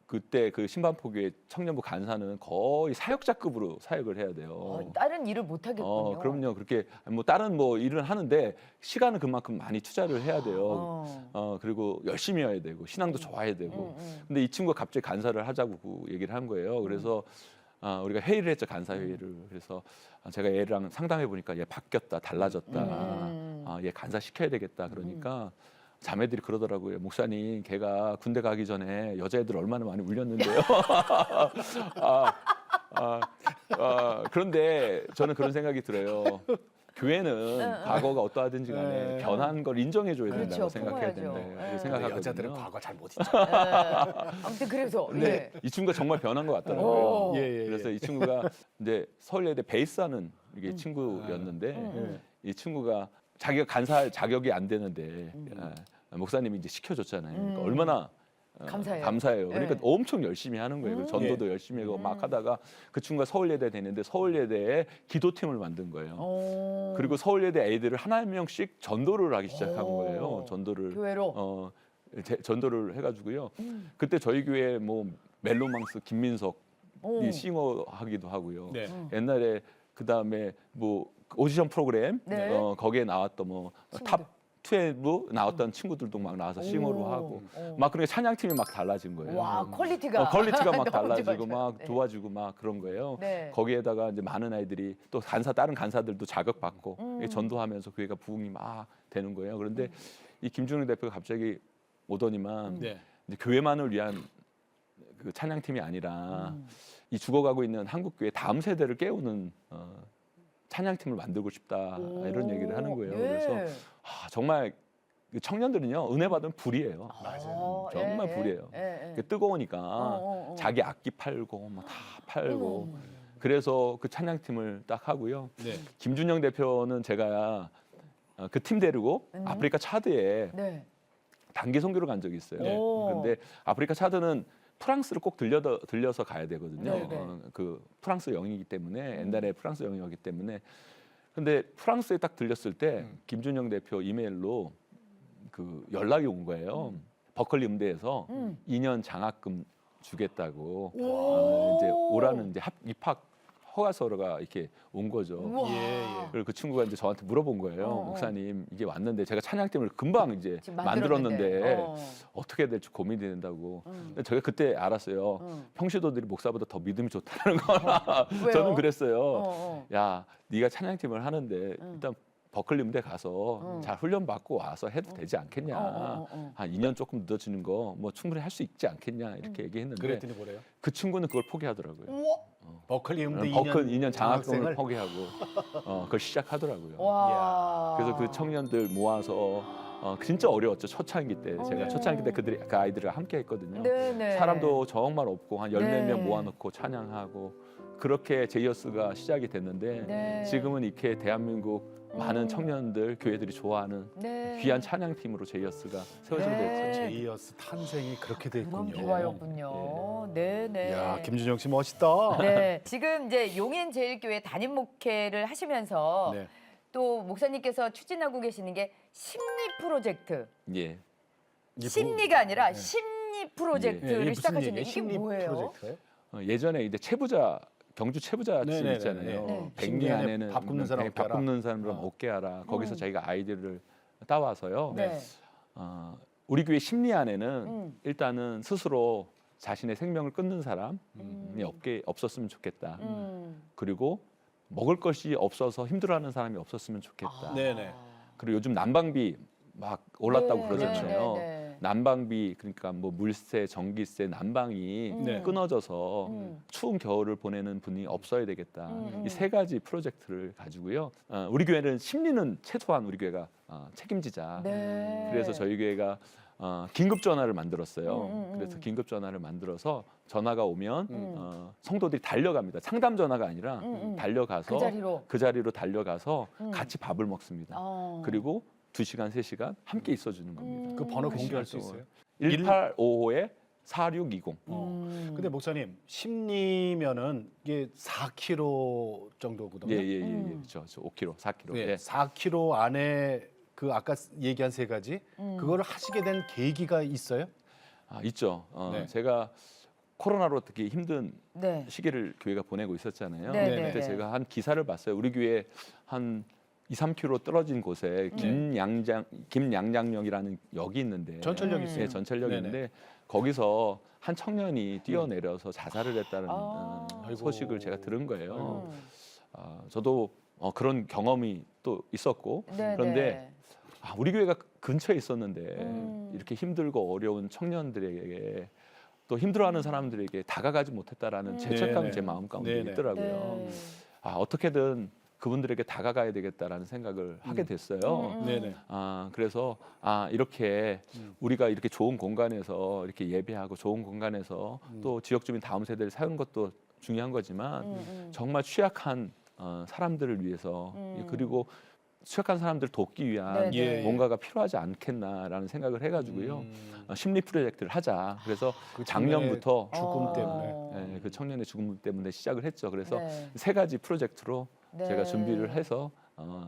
그때 그 신반포교회 청년부 간사는 거의 사역자급으로 사역을 해야 돼요. 다른 일을 못 하겠군요. 그럼요. 그렇게 뭐 다른 뭐 일은 하는데 시간은 그만큼 많이 투자를 해야 돼요. 그리고 열심히 해야 되고 신앙도 좋아야 되고. 근데 이 친구가 갑자기 간사를 하자고 얘기를 한 거예요. 그래서 우리가 회의를 했죠. 간사 회의를. 그래서 제가 얘랑 상담해 보니까 얘 바뀌었다, 달라졌다. 얘 간사 시켜야 되겠다. 그러니까 자매들이 그러더라고요. 목사님, 걔가 군대 가기 전에 여자애들 얼마나 많이 울렸는데요. 그런데 저는 그런 생각이 들어요. 교회는 과거가 어떠하든지 간에 변한 걸 인정해줘야 된다고 그렇죠, 생각해야 품어야죠. 된다. 네. 그 생각하거든요. 여자들은 과거 잘 못 잊죠. 아무튼 그래서 근데 이 친구가 정말 변한 것 오. 같더라고요. 예. 그래서 이 친구가 이제 서울예대 베이스하는 이게 친구였는데 이 친구가 자기가 간사할 자격이 안 되는데 목사님이 이제 시켜줬잖아요. 그러니까 얼마나 감사해요. 그러니까 네. 엄청 열심히 하는 거예요. 그리고 전도도 열심히 하고 막 하다가 그 친구가 서울예대 되는데 서울예대에 기도팀을 만든 거예요. 그리고 서울예대 애들을 하나 명씩 전도를 하기 시작한 거예요. 전도를 교회로. 전도를 해가지고요. 그때 저희 교회 뭐 멜로망스 김민석 이 싱어 하기도 하고요. 네. 옛날에 그 다음에 뭐 오디션 프로그램 네. 거기에 나왔던 뭐 탑 2에도 나왔던 친구들도 막 나와서 싱어로 하고 막 그러니까 찬양팀이 막 달라진 거예요. 와, 퀄리티가 퀄리티가 막 너무 달라지고 좋아져요. 막 네. 좋아지고 막 그런 거예요. 네. 거기에다가 이제 많은 아이들이 또 다른 간사들도 자극받고 전도하면서 교회가 부흥이 막 되는 거예요. 그런데 이 김준영 대표가 갑자기 오더니만 네. 이제 교회만을 위한 그 찬양팀이 아니라 이 죽어가고 있는 한국 교회 다음 세대를 깨우는 찬양팀을 만들고 싶다 이런 얘기를 하는 거예요. 그래서 정말 그 청년들은요 은혜 받으면 불이에요. 맞아요. 정말 불이에요. 뜨거우니까 자기 악기 팔고 뭐 다 팔고 그래서 그 찬양팀을 딱 하고요. 네. 김준영 대표는 제가 그 팀 데리고 아프리카 차드에 네. 단기 선교를 간 적이 있어요. 네. 근데 아프리카 차드는 프랑스를 꼭 들려서 가야 되거든요. 네, 네. 그 프랑스 영이기 때문에 옛날에 프랑스 영이었기 때문에. 근데 프랑스에 딱 들렸을 때 김준영 대표 이메일로 그 연락이 온 거예요. 버클리 음대에서 2년 장학금 주겠다고 이제 오라는 이제 입학 허가서가 이렇게 온 거죠. 우와. 그리고 그 친구가 이제 저한테 물어본 거예요. 목사님 이게 왔는데 제가 찬양팀을 금방 이제 지금 만들었는데 어떻게 해야 될지 고민이 된다고. 근데 제가 그때 알았어요. 평시도들이 목사보다 더 믿음이 좋다는 거나. 왜요? 저는 그랬어요. 야, 네가 찬양팀을 하는데 일단 버클리 음대 가서 잘 훈련 받고 와서 해도 되지 않겠냐. 한 2년 조금 늦어지는 거 뭐 충분히 할 수 있지 않겠냐 이렇게 얘기했는데 그랬더니 뭐래요? 그 친구는 그걸 포기하더라고요. 우와. 버클리 음대 버클 2년 장학금을 장학생을? 포기하고 그걸 시작하더라고요. 와. 그래서 그 청년들 모아서 진짜 어려웠죠. 초창기 때 제가 초창기 때 그 아이들과 함께 했거든요. 네네. 사람도 정말 없고 한 14명 네. 모아놓고 찬양하고 그렇게 제이어스가 시작이 됐는데 네. 지금은 이렇게 대한민국 많은 청년들, 교회들이 좋아하는 네. 귀한 찬양팀으로 제이어스가 세워지게 네. 됐죠. 제이어스 탄생이 그렇게 그런 됐군요. 결과였군요. 네, 네. 야, 김준영 씨 멋있다. 네, 지금 이제 용인제일교회 담임 목회를 하시면서 네. 또 목사님께서 추진하고 계시는 게 심리 프로젝트. 예. 이게 심리가 아니라 네. 심리 프로젝트를 이게 무슨 시작하셨는데 얘기예요? 이게 심리 뭐예요? 프로젝트예요? 예전에 이제 채부자 경주 채부자 집 네네네네. 있잖아요. 네. 100년 안에는 밥 굶는 사람 밥 없게 하라. 굶는 사람을 없게 하라. 거기서 저희가 아이디어를 따와서요. 네. 우리 교회 심리 안에는 음. 일단은 스스로 자신의 생명을 끊는 사람이 없었으면 좋겠다. 그리고 먹을 것이 없어서 힘들어하는 사람이 없었으면 좋겠다. 네네. 그리고 요즘 난방비 막 올랐다고 네, 그러잖아요. 네, 네. 난방비 그러니까 뭐 물세, 전기세, 난방이 네. 끊어져서 추운 겨울을 보내는 분이 없어야 되겠다. 이 세 가지 프로젝트를 가지고요. 우리 교회는 심리는 최소한 우리 교회가 책임지자. 네. 그래서 저희 교회가 긴급 전화를 만들었어요. 그래서 긴급 전화를 만들어서 전화가 오면 성도들이 달려갑니다. 상담 전화가 아니라 달려가서 그 자리로? 달려가서 같이 밥을 먹습니다. 그리고 2시간, 3시간 함께 있어주는 겁니다. 그 번호 그 공개할 시간 수 있어요? 1855에 4620. 근데 목사님 심리면은 이게 4kg 정도거든요. 예. 그렇죠. 5kg, 4kg. 네, 예. 4kg 안에 그 아까 얘기한 세 가지 그거를 하시게 된 계기가 있어요? 있죠. 네. 제가 코로나로 특히 힘든 네. 시기를 교회가 보내고 있었잖아요. 네, 네, 그때 네. 제가 한 기사를 봤어요. 우리 교회 한 2, 3km 떨어진 곳에 김양장역이라는 역이 있는데 전철역 있어요. 네, 전철역이 네네. 있는데 거기서 한 청년이 뛰어내려서 자살을 했다는 아이고. 소식을 제가 들은 거예요. 음. 저도 그런 경험이 또 있었고 네, 그런데 네. 우리 교회가 근처에 있었는데 이렇게 힘들고 어려운 청년들에게 또 힘들어하는 사람들에게 다가가지 못했다라는 죄책감이 네네. 제 마음 가운데 네네. 있더라고요. 네. 어떻게든 그분들에게 다가가야 되겠다라는 생각을 하게 됐어요. 네네. 그래서 이렇게 우리가 이렇게 좋은 공간에서 이렇게 예배하고 좋은 공간에서 또 지역 주민 다음 세대를 세우는 것도 중요한 거지만 정말 취약한 사람들을 위해서 그리고 취약한 사람들 돕기 위한 네, 네. 뭔가가 필요하지 않겠나라는 생각을 해가지고요. 심리 프로젝트를 하자. 그래서 그 작년부터 죽음 때문에. 그 청년의 죽음 때문에 시작을 했죠. 그래서 네. 세 가지 프로젝트로 네. 제가 준비를 해서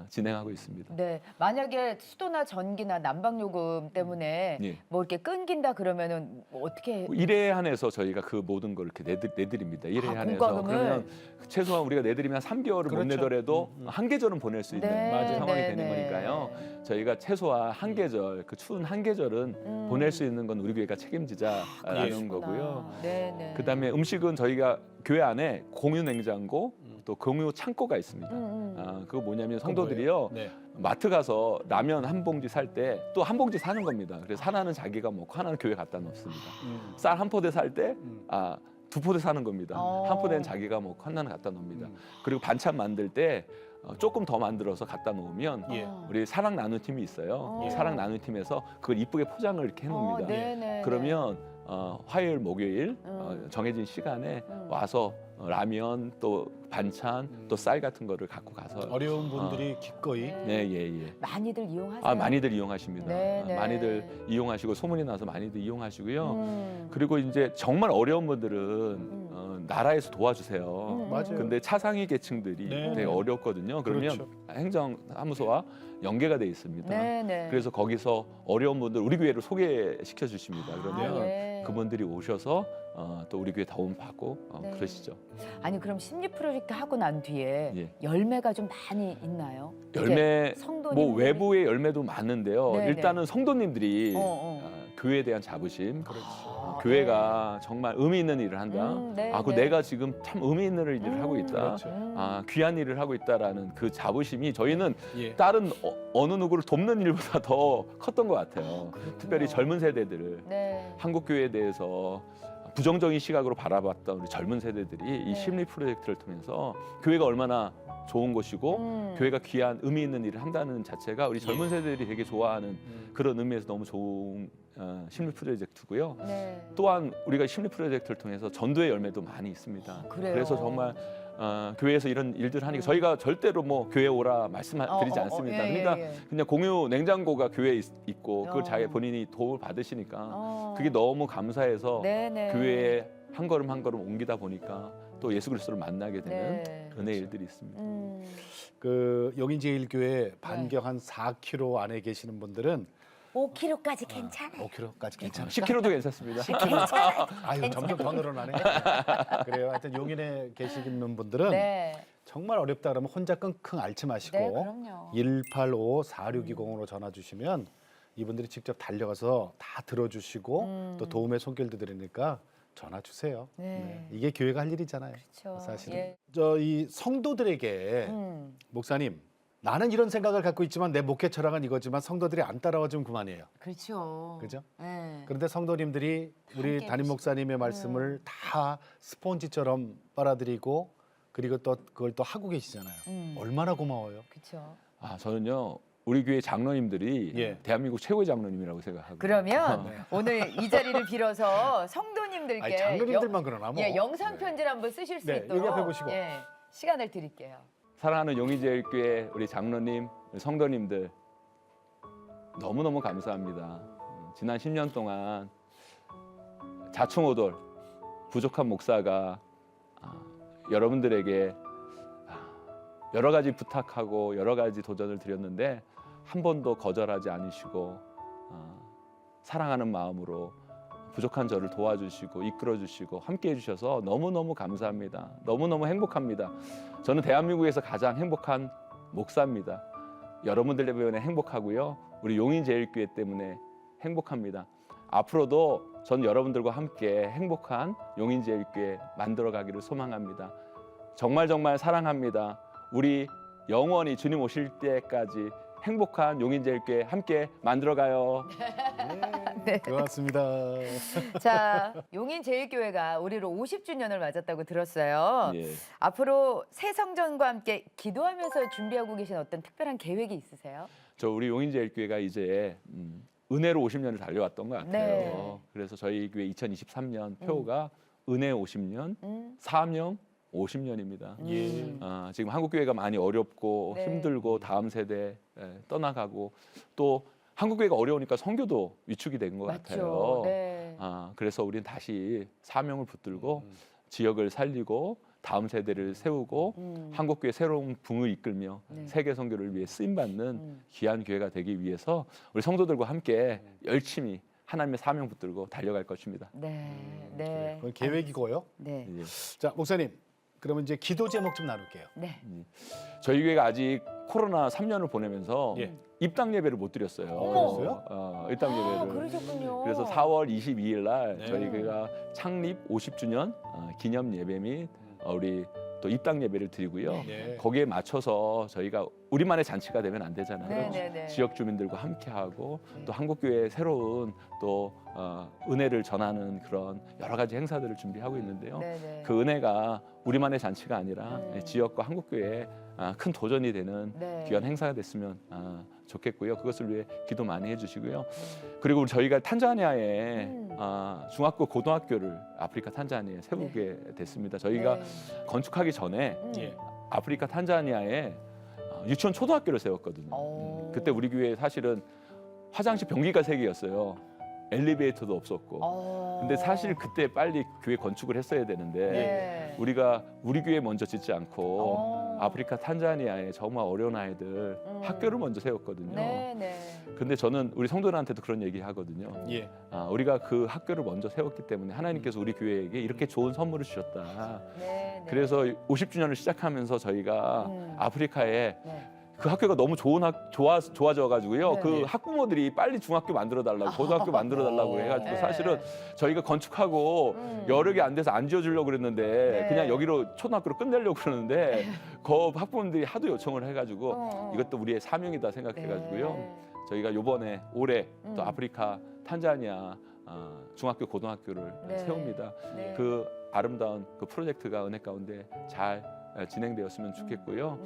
진행하고 있습니다. 네, 만약에 수도나 전기나 난방요금 때문에 예. 뭐 이렇게 끊긴다 그러면은 뭐 어떻게? 일에 한해서 저희가 그 모든 걸 이렇게 내드립니다. 일에 한해서 공과금을? 그러면 최소한 우리가 내드리면 3개월을 못 그렇죠. 내더라도 한 계절은 보낼 수 있는 네, 상황이 네, 되는 네. 거니까요. 저희가 최소한 한 계절, 그 추운 한 계절은 보낼 수 있는 건 우리 교회가 책임지자라는 그러시구나. 거고요. 네, 네. 그다음에 음식은 저희가 교회 안에 공유 냉장고 또 공유 창고가 있습니다. 그거 뭐냐면 성도들이요. 네. 마트 가서 라면 한 봉지 살 때 또 한 봉지 사는 겁니다. 그래서 하나는 자기가 먹고 하나는 교회 갖다 놓습니다. 쌀 한 포대 살 때 두 포대 사는 겁니다. 한 포대는 자기가 먹고 하나는 갖다 놓습니다. 그리고 반찬 만들 때 조금 더 만들어서 갖다 놓으면 예. 우리 사랑 나누 팀이 있어요. 예. 사랑 나누 팀에서 그걸 이쁘게 포장을 이렇게 해놓습니다. 네, 네. 그러면 화요일, 목요일 정해진 시간에 와서 라면 또 반찬 또 쌀 같은 거를 갖고 가서 어려운 분들이 기꺼이 네. 예. 많이들 이용하세요. 많이들 이용하십니다. 네, 네. 많이들 이용하시고 소문이 나서 많이들 이용하시고요. 그리고 이제 정말 어려운 분들은 나라에서 도와주세요. 맞아요. 근데 차상위 계층들이 네. 되게 어렵거든요. 그러면 그렇죠. 행정사무소와 연계가 돼 있습니다. 네, 네. 그래서 거기서 어려운 분들 우리 교회를 소개시켜 주십니다. 그러면 예. 그분들이 오셔서 또 우리 교회 도움 받고 네. 그러시죠. 아니 그럼 심리 프로젝트 하고 난 뒤에 예. 열매가 좀 많이 있나요? 이게 열매 성도님들이 뭐 외부의 열매도 많은데요. 네, 일단은 성도님들이 어. 교회에 대한 자부심, 아, 교회가 정말 의미 있는 일을 한다. 네, 그 네. 내가 지금 참 의미 있는 일을 하고 있다. 그렇죠. 귀한 일을 하고 있다라는 그 자부심이 저희는 예. 다른 어느 누구를 돕는 일보다 더 컸던 것 같아요. 특별히 젊은 세대들을 네. 한국 교회에 대해서 부정적인 시각으로 바라봤던 우리 젊은 세대들이 네. 이 심리 프로젝트를 통해서 교회가 얼마나 좋은 곳이고 교회가 귀한 의미 있는 일을 한다는 자체가 우리 젊은 세대들이 되게 좋아하는 그런 의미에서 너무 좋은 심리 프로젝트고요. 네. 또한 우리가 심리 프로젝트를 통해서 전도의 열매도 많이 있습니다. 그래요? 그래서 정말 교회에서 이런 일들을 하니까 저희가 절대로 뭐 교회 오라 말씀드리지 않습니다. 예, 그러니까 예. 그냥 공유 냉장고가 교회에 있고 그걸 어. 자기 본인이 도움을 받으시니까 어. 그게 너무 감사해서 네네. 교회에 한 걸음 한 걸음 옮기다 보니까 또 예수 그리스도를 만나게 되는 네. 은혜 일들이 있습니다. 그 용인제일교회 반경 한 4km 안에 계시는 분들은 5kg까지 괜찮아요. 5km까지 괜찮아요. 10km도 괜찮습니다. 아유 점점 더 늘어나네. 그래요. 하여튼 용인에 계시는 분들은 네. 정말 어렵다 그러면 혼자 끙끙 앓지 마시고 네, 그럼요. 185-4620으로 전화 주시면 이분들이 직접 달려가서 다 들어주시고 또 도움의 손길도 드리니까 전화 주세요. 네. 이게 교회가 할 일이잖아요. 그렇죠. 사실은. 예. 저 이 성도들에게 목사님 나는 이런 생각을 갖고 있지만 내 목회 철학은 이거지만 성도들이 안 따라와 주면 그만이에요. 그렇죠. 그죠? 네. 그런데 성도님들이 우리 함께 담임 목사님의 말씀을 다 스폰지처럼 빨아들이고 그리고 또 그걸 또 하고 계시잖아요. 얼마나 고마워요. 그렇죠. 저는요 우리 교회 장로님들이 예. 대한민국 최고의 장로님이라고 생각하고. 그러면 네. 오늘 이 자리를 빌어서 성도님들께 아니, 장로님들만 그러나 뭐. 예, 영상 편지를 한번 쓰실 수 네, 있도록 얘기해 보시고. 예, 시간을 드릴게요. 사랑하는 용인제일교회 우리 장로님, 우리 성도님들 너무너무 감사합니다. 지난 10년 동안 자충오돌 부족한 목사가 여러분들에게 여러 가지 부탁하고 여러 가지 도전을 드렸는데 한 번도 거절하지 않으시고 사랑하는 마음으로 부족한 저를 도와주시고 이끌어주시고 함께해 주셔서 너무너무 감사합니다. 너무너무 행복합니다. 저는 대한민국에서 가장 행복한 목사입니다. 여러분들 때문에 행복하고요. 우리 용인제일교회 때문에 행복합니다. 앞으로도 전 여러분들과 함께 행복한 용인제일교회 만들어가기를 소망합니다. 정말 정말 사랑합니다. 우리 영원히 주님 오실 때까지 행복한 용인제일교회 함께 만들어가요. 네, 고맙습니다. 자, 용인제일교회가 올해로 50주년을 맞았다고 들었어요. 예. 앞으로 새 성전과 함께 기도하면서 준비하고 계신 어떤 특별한 계획이 있으세요? 저 우리 용인제일교회가 이제 은혜로 50년을 달려왔던 것 같아요. 네. 그래서 저희 교회 2023년 표가 은혜 50년, 사명 50년입니다. 예. 지금 한국 교회가 많이 어렵고 네. 힘들고 다음 세대 떠나가고 또 한국 교회가 어려우니까 선교도 위축이 된 것 같아요. 네. 그래서 우리는 다시 사명을 붙들고 지역을 살리고 다음 세대를 세우고 한국 교회 새로운 붕을 이끌며 네. 세계 선교를 위해 쓰임 받는 귀한 교회가 되기 위해서 우리 성도들과 함께 열심히 하나님의 사명 붙들고 달려갈 것입니다. 네. 네. 그건 계획이고요. 네. 예. 자, 목사님. 그러면 이제 기도 제목 좀 나눌게요. 네. 저희 교회가 아직 코로나 3년을 보내면서 예. 입당 예배를 못 드렸어요. 어머. 그래서, 입당 예배를. 그러셨군요. 그래서 4월 22일 날 네. 저희 교회가 창립 50주년 기념 예배 및 우리 또 입당 예배를 드리고요. 네. 거기에 맞춰서 저희가 우리만의 잔치가 되면 안 되잖아요. 네. 지역 주민들과 함께하고 네. 또 한국 교회의 새로운 또 은혜를 전하는 그런 여러 가지 행사들을 준비하고 있는데요. 네. 그 은혜가 우리만의 잔치가 아니라 네. 지역과 한국 교회에 큰 도전이 되는 네. 귀한 행사가 됐으면 좋겠고요. 그것을 위해 기도 많이 해주시고요. 그리고 저희가 탄자니아에 중학교, 고등학교를 아프리카 탄자니아에 세우게 됐습니다. 저희가 네. 건축하기 전에 예. 아프리카 탄자니아에 유치원 초등학교를 세웠거든요. 오. 그때 우리 교회 사실은 화장실 변기가 3개였어요. 엘리베이터도 없었고. 근데 사실 그때 빨리 교회 건축을 했어야 되는데 네. 우리가 우리 교회 먼저 짓지 않고 오. 아프리카 탄자니아에 정말 어려운 아이들 학교를 먼저 세웠거든요. 네. 근데 저는 우리 성도들한테도 그런 얘기 하거든요. 예. 우리가 그 학교를 먼저 세웠기 때문에 하나님께서 우리 교회에게 이렇게 좋은 선물을 주셨다. 네. 그래서 50주년을 시작하면서 저희가 아프리카에 네. 그 학교가 너무 좋아져가지고요. 네. 그 학부모들이 빨리 중학교 만들어달라고, 고등학교 만들어달라고 해가지고 네. 사실은 저희가 건축하고 여력이 안 돼서 안 지어주려고 그랬는데 네. 그냥 여기로 초등학교로 끝내려고 그러는데 그 학부모들이 하도 요청을 해가지고 이것도 우리의 사명이다 생각해가지고요. 네. 저희가 요번에 올해 또 아프리카 탄자니아 중학교, 고등학교를 네. 세웁니다. 네. 그 아름다운 그 프로젝트가 은혜 가운데 잘 진행되었으면 좋겠고요.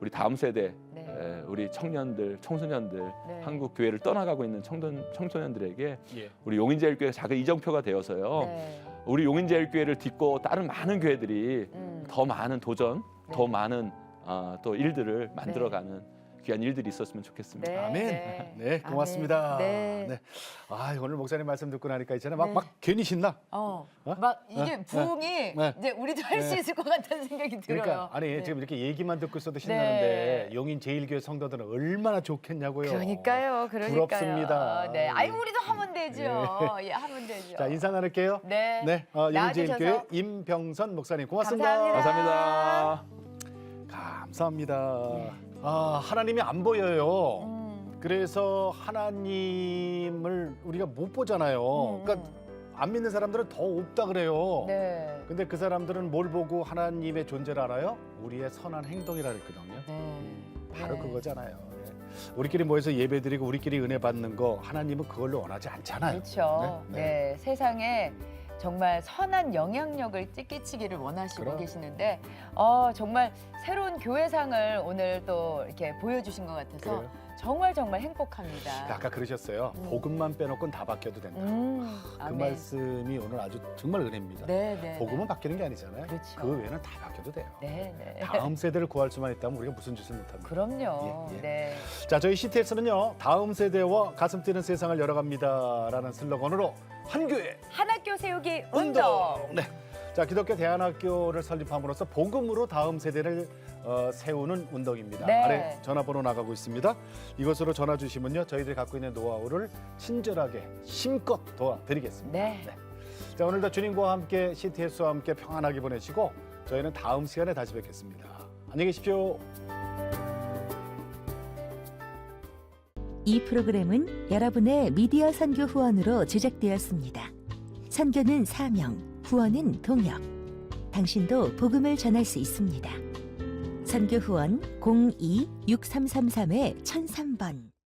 우리 다음 세대 네. 우리 청년들, 청소년들, 네. 한국 교회를 떠나가고 있는 청소년들에게 예. 우리 용인제일교회 작은 이정표가 되어서요. 네. 우리 용인제일교회를 딛고 다른 많은 교회들이 더 많은 도전, 네. 더 많은 또 일들을 만들어가는 귀한 일들이 있었으면 좋겠습니다. 네. 아멘. 네. 네, 고맙습니다. 아멘. 네. 아, 오늘 목사님 말씀 듣고 나니까 있잖아요. 네. 막 괜히 신나. 막 이게 부흥이 네. 이제 우리도 할 수 네. 있을 것 같다는 생각이 들어요. 그러니까 아니 네. 지금 이렇게 얘기만 듣고 있어도 신나는데 네. 용인 제일교회 성도들은 얼마나 좋겠냐고요. 그러니까요. 부럽습니다. 네. 아이 우리도 하면 되죠. 예, 하면 되죠. 자, 인사 나눌게요. 네. 용인 제일교회 나와주셔서 임병선 목사님 고맙습니다. 감사합니다. 감사합니다. 감사합니다. 아, 하나님이 안 보여요. 음. 그래서 하나님을 우리가 못 보잖아요. 그러니까 안 믿는 사람들은 더 없다 그래요. 네. 근데 그 사람들은 뭘 보고 하나님의 존재를 알아요? 우리의 선한 행동이라 했거든요. 네. 바로 네. 그거잖아요. 예. 우리끼리 모여서 예배드리고 우리끼리 은혜 받는 거 하나님은 그걸로 원하지 않잖아요. 그렇죠. 네, 네. 네. 세상에 정말 선한 영향력을 끼치기를 원하시고 그럼. 계시는데 정말 새로운 교회상을 오늘 또 이렇게 보여주신 것 같아서 그래요? 정말 행복합니다. 아까 그러셨어요. 복음만 빼놓고는 다 바뀌어도 된다. 그 아멘. 말씀이 오늘 아주 정말 은혜입니다. 네, 네. 복음은 바뀌는 게 아니잖아요. 그렇죠. 그 외에는 다 바뀌어도 돼요. 네, 네. 다음 세대를 구할 수만 있다면 우리가 무슨 짓을 못합니까? 그럼요. 예, 예. 네. 자, 저희 CTS는요. 다음 세대와 가슴 뛰는 세상을 열어갑니다라는 슬로건으로 한 교회 한 학교 세우기 운동. 네. 자, 기독교 대안학교를 설립함으로써 복음으로 다음 세대를 세우는 운동입니다. 네. 아래 전화번호 나가고 있습니다. 이것으로 전화 주시면요. 저희들이 갖고 있는 노하우를 친절하게 힘껏 도와드리겠습니다. 네. 자, 오늘도 주님과 함께 CTS와 함께 평안하게 보내시고 저희는 다음 시간에 다시 뵙겠습니다. 안녕히 계십시오. 이 프로그램은 여러분의 미디어 선교 후원으로 제작되었습니다. 선교는 사명, 후원은 동역. 당신도 복음을 전할 수 있습니다. 선교 후원 02-6333-1003번